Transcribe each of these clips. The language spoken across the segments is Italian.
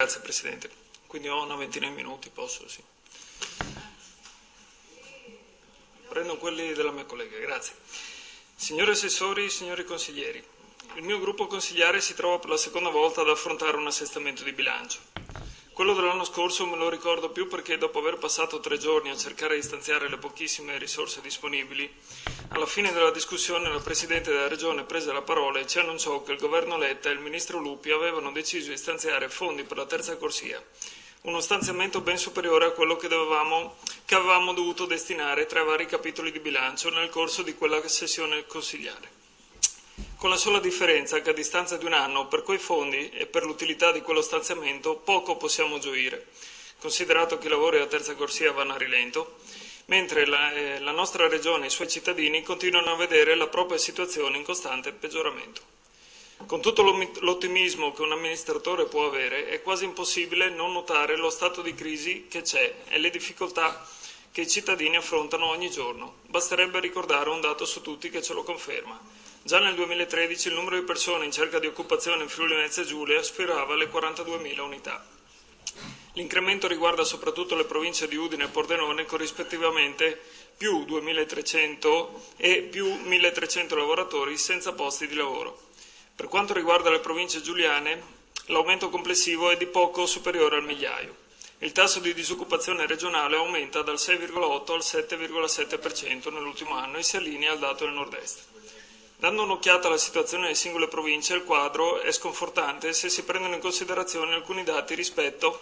Grazie Presidente. Quindi ho una ventina di minuti, posso? Sì. Prendo quelli della mia collega, grazie. Signori assessori, signori consiglieri, il mio gruppo consigliare si trova per la seconda volta ad affrontare un assestamento di bilancio. Quello dell'anno scorso me lo ricordo più perché dopo aver passato 3 giorni a cercare di stanziare le pochissime risorse disponibili, alla fine della discussione la Presidente della Regione prese la parola e ci annunciò che il governo Letta e il Ministro Lupi avevano deciso di stanziare fondi per la terza corsia, uno stanziamento ben superiore a quello che avevamo dovuto destinare tra i vari capitoli di bilancio nel corso di quella sessione consigliare. Con la sola differenza che a distanza di un anno per quei fondi e per l'utilità di quello stanziamento poco possiamo gioire, considerato che i lavori della terza corsia vanno a rilento, mentre la nostra regione e i suoi cittadini continuano a vedere la propria situazione in costante peggioramento. Con tutto l'ottimismo che un amministratore può avere, è quasi impossibile non notare lo stato di crisi che c'è e le difficoltà che i cittadini affrontano ogni giorno. Basterebbe ricordare un dato su tutti che ce lo conferma. Già nel 2013 il numero di persone in cerca di occupazione in Friuli Venezia Giulia sfiorava le 42.000 unità. L'incremento riguarda soprattutto le province di Udine e Pordenone con rispettivamente più 2.300 e più 1.300 lavoratori senza posti di lavoro. Per quanto riguarda le province giuliane, l'aumento complessivo è di poco superiore al migliaio. Il tasso di disoccupazione regionale aumenta dal 6,8 al 7,7% nell'ultimo anno e si allinea al dato del nord-est. Dando un'occhiata alla situazione delle singole province, il quadro è sconfortante se si prendono in considerazione alcuni dati rispetto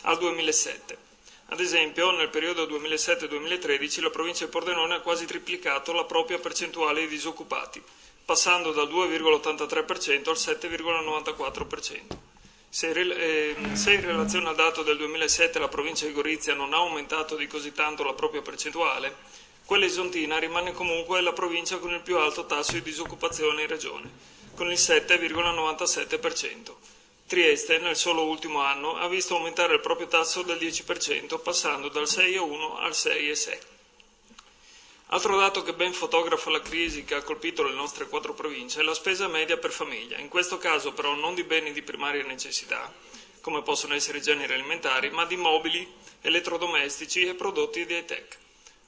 al 2007. Ad esempio, nel periodo 2007-2013 la provincia di Pordenone ha quasi triplicato la propria percentuale di disoccupati, passando dal 2,83% al 7,94%. Se in relazione al dato del 2007 la provincia di Gorizia non ha aumentato di così tanto la propria percentuale, quella isontina rimane comunque la provincia con il più alto tasso di disoccupazione in regione, con il 7,97%. Trieste, nel solo ultimo anno, ha visto aumentare il proprio tasso del 10%, passando dal 6,1 al 6,6. Altro dato che ben fotografa la crisi che ha colpito le nostre 4 province è la spesa media per famiglia, in questo caso però non di beni di primaria necessità, come possono essere i generi alimentari, ma di mobili, elettrodomestici e prodotti di high-tech.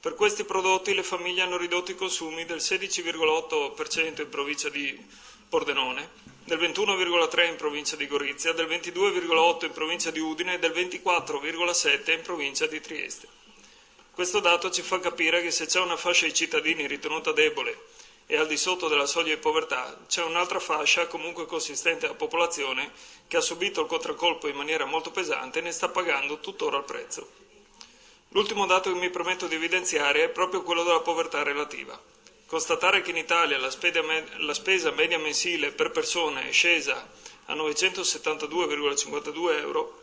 Per questi prodotti le famiglie hanno ridotto i consumi del 16,8% in provincia di Pordenone, del 21,3% in provincia di Gorizia, del 22,8% in provincia di Udine e del 24,7% in provincia di Trieste. Questo dato ci fa capire che se c'è una fascia di cittadini ritenuta debole e al di sotto della soglia di povertà, c'è un'altra fascia comunque consistente della popolazione che ha subito il contraccolpo in maniera molto pesante e ne sta pagando tuttora il prezzo. L'ultimo dato che mi permetto di evidenziare è proprio quello della povertà relativa. Constatare che in Italia la spesa media mensile per persona è scesa a 972,52 euro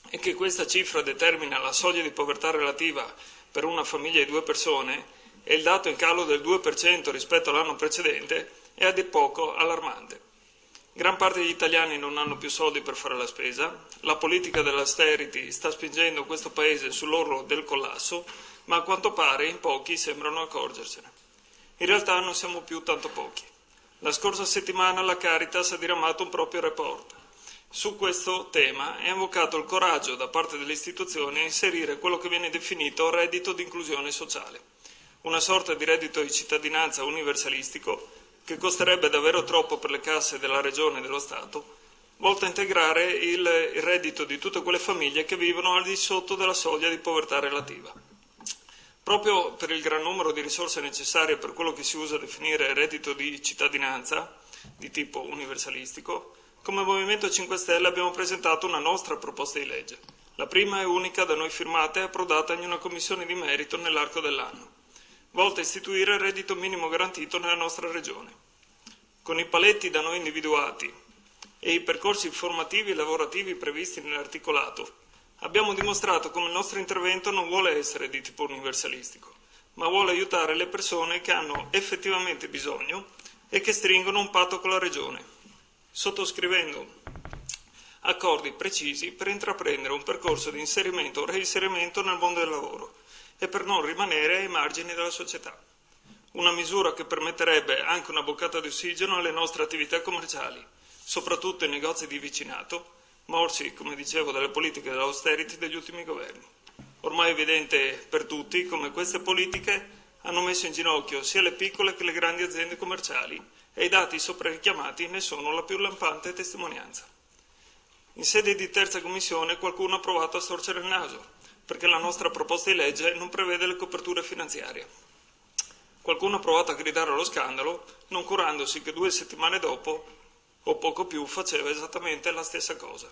e che questa cifra determina la soglia di povertà relativa per una famiglia di 2 persone e il dato in calo del 2% rispetto all'anno precedente è a dir poco allarmante. Gran parte degli italiani non hanno più soldi per fare la spesa, la politica dell'austerity sta spingendo questo paese sull'orlo del collasso, ma a quanto pare in pochi sembrano accorgersene. In realtà non siamo più tanto pochi. La scorsa settimana la Caritas ha diramato un proprio report. Su questo tema è invocato il coraggio da parte delle istituzioni a inserire quello che viene definito reddito di inclusione sociale, una sorta di reddito di cittadinanza universalistico che costerebbe davvero troppo per le casse della Regione e dello Stato, volto a integrare il reddito di tutte quelle famiglie che vivono al di sotto della soglia di povertà relativa. Proprio per il gran numero di risorse necessarie per quello che si usa a definire reddito di cittadinanza, di tipo universalistico, come Movimento 5 Stelle abbiamo presentato una nostra proposta di legge, la prima e unica da noi firmata e approdata in una commissione di merito nell'arco dell'anno, volta a istituire il reddito minimo garantito nella nostra regione. Con i paletti da noi individuati e i percorsi formativi e lavorativi previsti nell'articolato, abbiamo dimostrato come il nostro intervento non vuole essere di tipo universalistico, ma vuole aiutare le persone che hanno effettivamente bisogno e che stringono un patto con la regione, sottoscrivendo accordi precisi per intraprendere un percorso di inserimento o reinserimento nel mondo del lavoro e per non rimanere ai margini della società. Una misura che permetterebbe anche una boccata di ossigeno alle nostre attività commerciali, soprattutto i negozi di vicinato, morsi, come dicevo, dalle politiche dell'austerity degli ultimi governi. Ormai è evidente per tutti come queste politiche hanno messo in ginocchio sia le piccole che le grandi aziende commerciali e i dati sopra richiamati ne sono la più lampante testimonianza. In sede di terza commissione qualcuno ha provato a storcere il naso, perché la nostra proposta di legge non prevede le coperture finanziarie. Qualcuno ha provato a gridare allo scandalo, non curandosi che 2 settimane dopo, o poco più, faceva esattamente la stessa cosa.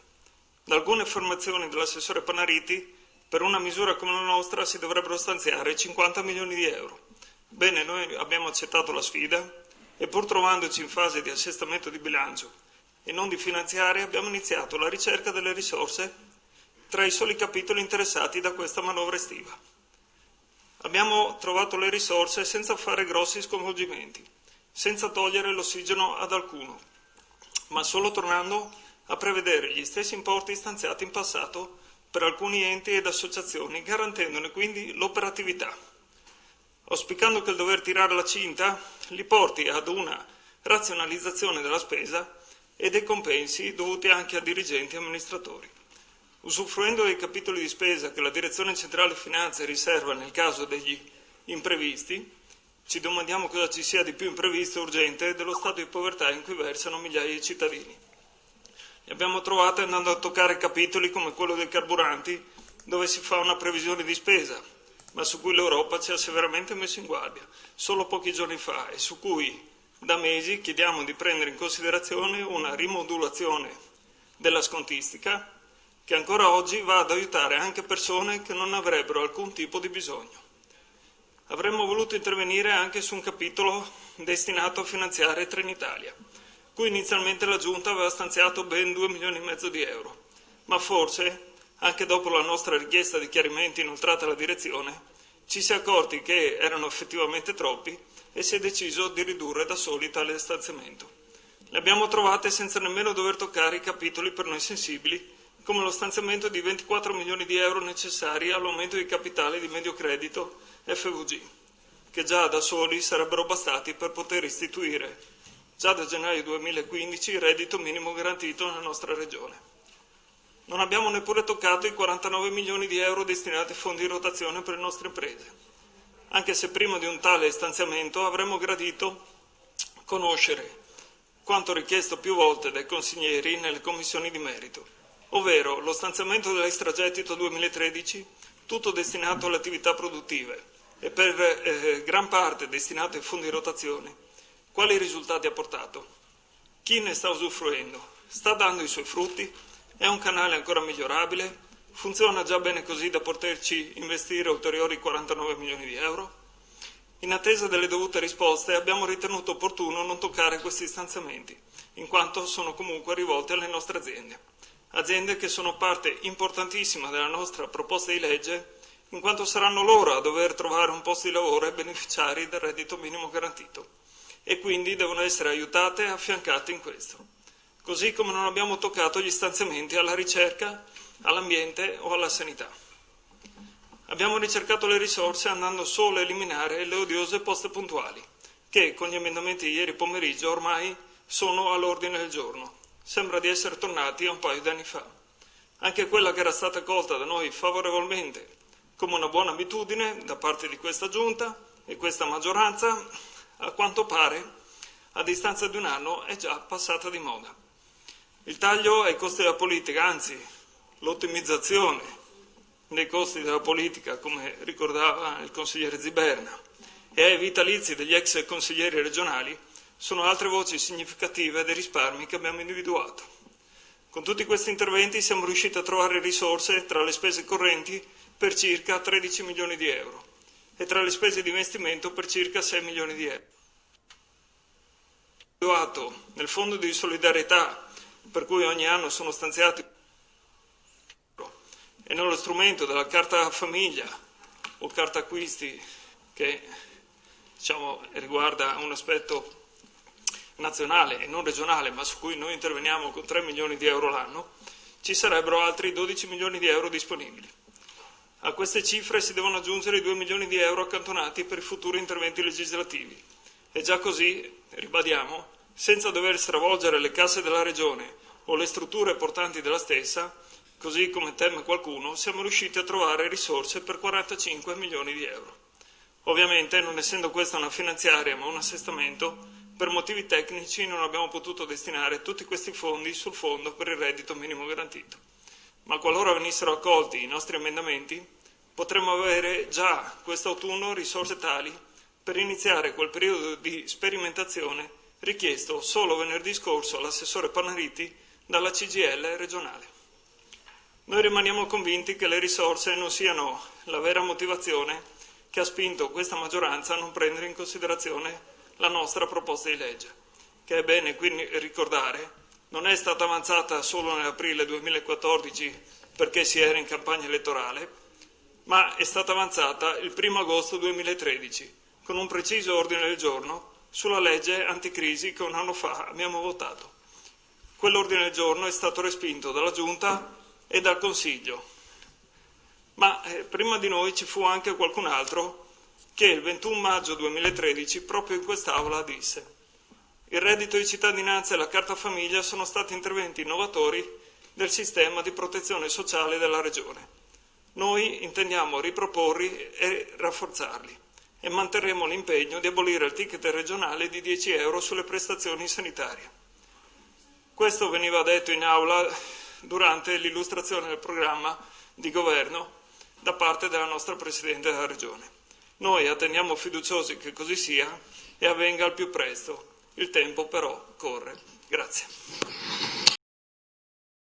Da alcune affermazioni dell'assessore Panariti, per una misura come la nostra si dovrebbero stanziare 50 milioni di euro. Bene, noi abbiamo accettato la sfida e pur trovandoci in fase di assestamento di bilancio e non di finanziaria abbiamo iniziato la ricerca delle risorse tra i soli capitoli interessati da questa manovra estiva. Abbiamo trovato le risorse senza fare grossi sconvolgimenti, senza togliere l'ossigeno ad alcuno, ma solo tornando a prevedere gli stessi importi stanziati in passato per alcuni enti ed associazioni, garantendone quindi l'operatività, auspicando che il dover tirare la cinta li porti ad una razionalizzazione della spesa e dei compensi dovuti anche a dirigenti e amministratori. Usufruendo dei capitoli di spesa che la Direzione Centrale Finanze riserva nel caso degli imprevisti, ci domandiamo cosa ci sia di più imprevisto e urgente dello stato di povertà in cui versano migliaia di cittadini. Li abbiamo trovati andando a toccare capitoli come quello dei carburanti, dove si fa una previsione di spesa, ma su cui l'Europa ci ha severamente messo in guardia solo pochi giorni fa e su cui da mesi chiediamo di prendere in considerazione una rimodulazione della scontistica che ancora oggi va ad aiutare anche persone che non avrebbero alcun tipo di bisogno. Avremmo voluto intervenire anche su un capitolo destinato a finanziare Trenitalia, cui inizialmente la Giunta aveva stanziato ben 2,5 milioni di euro, ma forse, anche dopo la nostra richiesta di chiarimenti inoltrata alla direzione, ci si è accorti che erano effettivamente troppi e si è deciso di ridurre da soli tale stanziamento. Le abbiamo trovate senza nemmeno dover toccare i capitoli per noi sensibili, come lo stanziamento di 24 milioni di euro necessari all'aumento di capitale di medio credito FVG, che già da soli sarebbero bastati per poter istituire già da gennaio 2015 il reddito minimo garantito nella nostra regione. Non abbiamo neppure toccato i 49 milioni di euro destinati a fondi di rotazione per le nostre imprese, anche se prima di un tale stanziamento avremmo gradito conoscere quanto richiesto più volte dai consiglieri nelle commissioni di merito, ovvero lo stanziamento dell'extragettito 2013, tutto destinato alle attività produttive e per gran parte destinato ai fondi di rotazione. Quali risultati ha portato? Chi ne sta usufruendo? Sta dando i suoi frutti? È un canale ancora migliorabile? Funziona già bene così da poterci investire ulteriori 49 milioni di euro? In attesa delle dovute risposte abbiamo ritenuto opportuno non toccare questi stanziamenti, in quanto sono comunque rivolti alle nostre aziende che sono parte importantissima della nostra proposta di legge, in quanto saranno loro a dover trovare un posto di lavoro e beneficiari del reddito minimo garantito, e quindi devono essere aiutate e affiancate in questo. Così come non abbiamo toccato gli stanziamenti alla ricerca, all'ambiente o alla sanità. Abbiamo ricercato le risorse andando solo a eliminare le odiose poste puntuali, che con gli emendamenti di ieri pomeriggio ormai sono all'ordine del giorno. Sembra di essere tornati a un paio di anni fa. Anche quella che era stata accolta da noi favorevolmente come una buona abitudine da parte di questa Giunta e questa maggioranza, a quanto pare, a distanza di un anno è già passata di moda. Il taglio ai costi della politica, anzi l'ottimizzazione dei costi della politica, come ricordava il consigliere Ziberna, e ai vitalizi degli ex consiglieri regionali, sono altre voci significative dei risparmi che abbiamo individuato. Con tutti questi interventi siamo riusciti a trovare risorse tra le spese correnti per circa 13 milioni di euro e tra le spese di investimento per circa 6 milioni di euro. Individuato nel fondo di solidarietà, per cui ogni anno sono stanziati e nello strumento della carta famiglia o carta acquisti che riguarda un aspetto nazionale e non regionale, ma su cui noi interveniamo con 3 milioni di euro l'anno, ci sarebbero altri 12 milioni di euro disponibili. A queste cifre si devono aggiungere i 2 milioni di euro accantonati per i futuri interventi legislativi. E già così, ribadiamo, senza dover stravolgere le casse della Regione o le strutture portanti della stessa, così come teme qualcuno, siamo riusciti a trovare risorse per 45 milioni di euro. Ovviamente, non essendo questa una finanziaria ma un assestamento, per motivi tecnici non abbiamo potuto destinare tutti questi fondi sul fondo per il reddito minimo garantito. Ma qualora venissero accolti i nostri emendamenti, potremmo avere già quest'autunno risorse tali per iniziare quel periodo di sperimentazione richiesto solo venerdì scorso all'assessore Panariti dalla CGIL regionale. Noi rimaniamo convinti che le risorse non siano la vera motivazione che ha spinto questa maggioranza a non prendere in considerazione la nostra proposta di legge, che è bene quindi ricordare non è stata avanzata solo nell'aprile 2014 perché si era in campagna elettorale, ma è stata avanzata il 1 agosto 2013 con un preciso ordine del giorno sulla legge anticrisi che un anno fa abbiamo votato. Quell'ordine del giorno è stato respinto dalla Giunta e dal Consiglio, ma prima di noi ci fu anche qualcun altro che il 21 maggio 2013 proprio in quest'Aula disse: il reddito di cittadinanza e la carta famiglia sono stati interventi innovatori del sistema di protezione sociale della Regione. Noi intendiamo riproporli e rafforzarli e manterremo l'impegno di abolire il ticket regionale di 10 euro sulle prestazioni sanitarie. Questo veniva detto in aula durante l'illustrazione del programma di governo da parte della nostra Presidente della Regione. Noi attendiamo fiduciosi che così sia e avvenga al più presto. Il tempo però corre. Grazie.